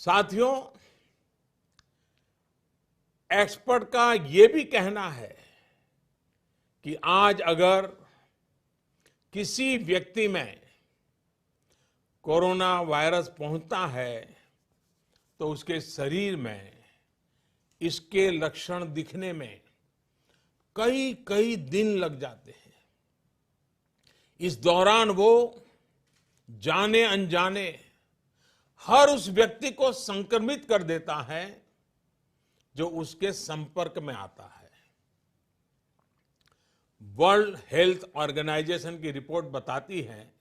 साथियों, एक्सपर्ट का ये भी कहना है कि आज अगर किसी व्यक्ति में कोरोना वायरस पहुंचता है तो उसके शरीर में इसके लक्षण दिखने में कई कई दिन लग जाते हैं। इस दौरान वो जाने अनजाने हर उस व्यक्ति को संक्रमित कर देता है जो उसके संपर्क में आता है। वर्ल्ड हेल्थ ऑर्गेनाइजेशन की रिपोर्ट बताती है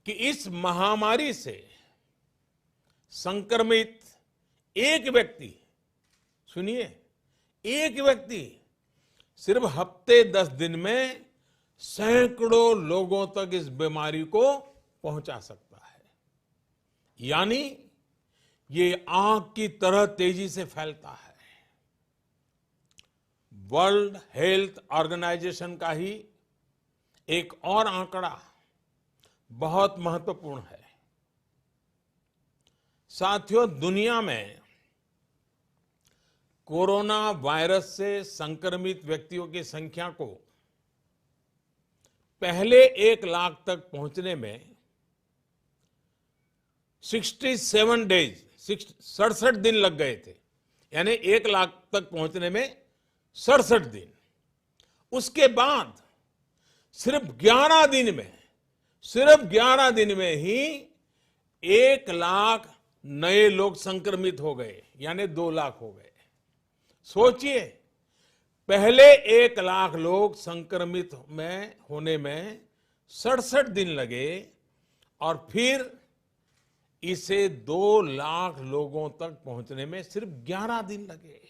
कि इस महामारी से संक्रमित एक व्यक्ति, सुनिए, एक व्यक्ति सिर्फ हफ्ते 10 दिन में सैकड़ों लोगों तक इस बीमारी को पहुंचा सकता है। यानी ये आग की तरह तेजी से फैलता है। वर्ल्ड हेल्थ ऑर्गेनाइजेशन का ही एक और आंकड़ा बहुत महत्वपूर्ण है। साथियों, दुनिया में कोरोना वायरस से संक्रमित व्यक्तियों की संख्या को पहले 1 लाख तक पहुंचने में 67 डेज 67 दिन लग गए थे। यानी 1 लाख तक पहुंचने में 67 दिन। उसके बाद सिर्फ 11 दिन में ही 1 लाख नए लोग संक्रमित हो गए, यानी 2 लाख हो गए। सोचिए, पहले 1 लाख लोग संक्रमित में होने में 67 दिन लगे और फिर इसे 2 लाख लोगों तक पहुंचने में सिर्फ 11 दिन लगे।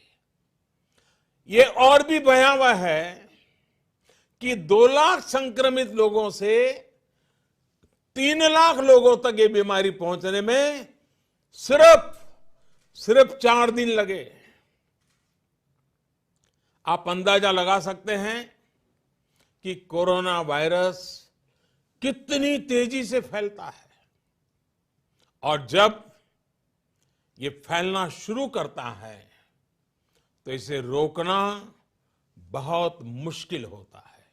ये और भी भयावह है कि 2 लाख संक्रमित लोगों से 3 लाख लोगों तक ये बीमारी पहुंचने में सिर्फ 4 दिन लगे। आप अंदाजा लगा सकते हैं कि कोरोना वायरस कितनी तेजी से फैलता है और जब ये फैलना शुरू करता है तो इसे रोकना बहुत मुश्किल होता है।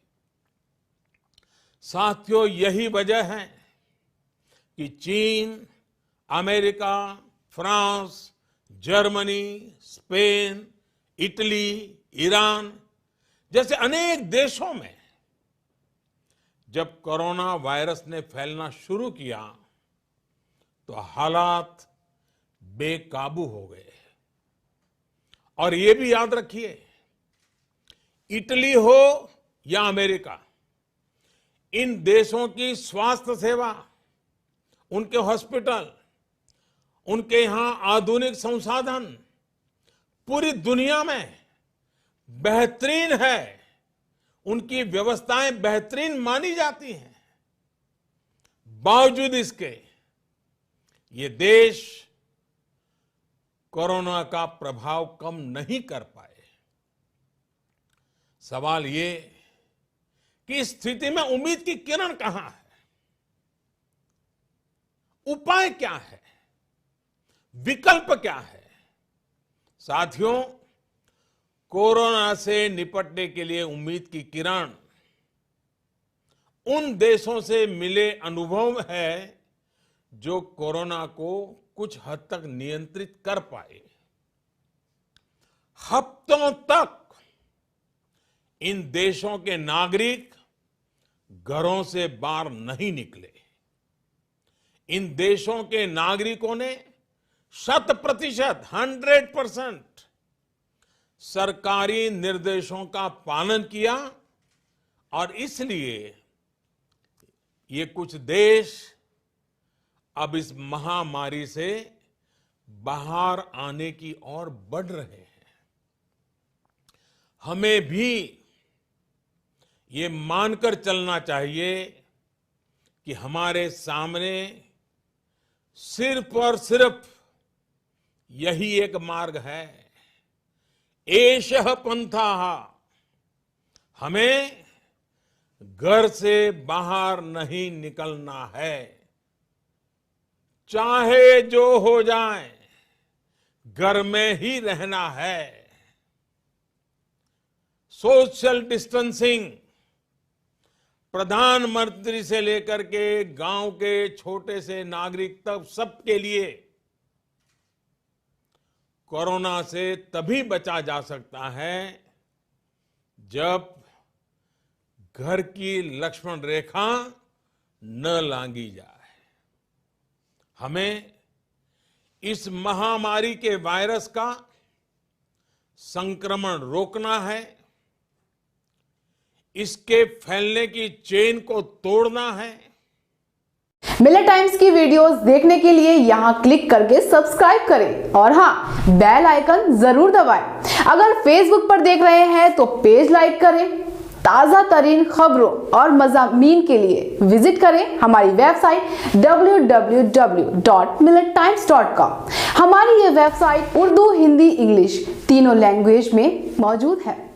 साथियों, यही वजह है कि चीन, America, France, Germany, Spain, Italy, Iran जैसे अनेक देशों में जब कोरोना वायरस ने फैलना शुरू किया तो हालात बेकाबू हो गए। और ये भी याद रखिए, इटली हो या अमेरिका, इन देशों की स्वास्थ्य सेवा, उनके हॉस्पिटल, उनके यहां आधुनिक संसाधन पूरी दुनिया में बेहतरीन है। उनकी व्यवस्थाएं बेहतरीन मानी जाती हैं। बावजूद इसके ये देश कोरोना का प्रभाव कम नहीं कर पाए। सवाल ये कि इस स्थिति में उम्मीद की किरण कहां है? उपाय क्या है? विकल्प क्या है? साथियों, कोरोना से निपटने के लिए उम्मीद की किरण उन देशों से मिले अनुभव है जो कोरोना को कुछ हद तक नियंत्रित कर पाए। हफ्तों तक इन देशों के नागरिक घरों से बाहर नहीं निकले। इन देशों के नागरिकों ने 100% सरकारी निर्देशों का पालन किया और इसलिए ये कुछ देश अब इस महामारी से बाहर आने की ओर बढ़ रहे हैं। हमें भी ये मानकर चलना चाहिए कि हमारे सामने सिर्फ और सिर्फ यही एक मार्ग है, एषः पंथाः। हमें घर से बाहर नहीं निकलना है। चाहे जो हो जाए, घर में ही रहना है। सोशल डिस्टेंसिंग प्रधानमंत्री से लेकर के गांव के छोटे से नागरिक तक सबके लिए कोरोना से तभी बचा जा सकता है जब घर की लक्ष्मण रेखा न लांघी जाए। हमें इस महामारी के वायरस का संक्रमण रोकना है, इसके फैलने की चेन को तोड़ना है। मिलर टाइम्स की वीडियोस देखने के लिए यहां क्लिक करके सब्सक्राइब करें और हाँ, बेल आइकन जरूर दबाएं। अगर फेसबुक पर देख रहे हैं तो पेज लाइक करें। ताजा तरीन खबरों और मज़ामीन के लिए विजिट करें हमारी वेबसाइट www.millertimes.com। हमारी ये वेबसाइट उर्दू, हिंदी, इंग्लिश तीनों लैंग्वेज में मौजूद है।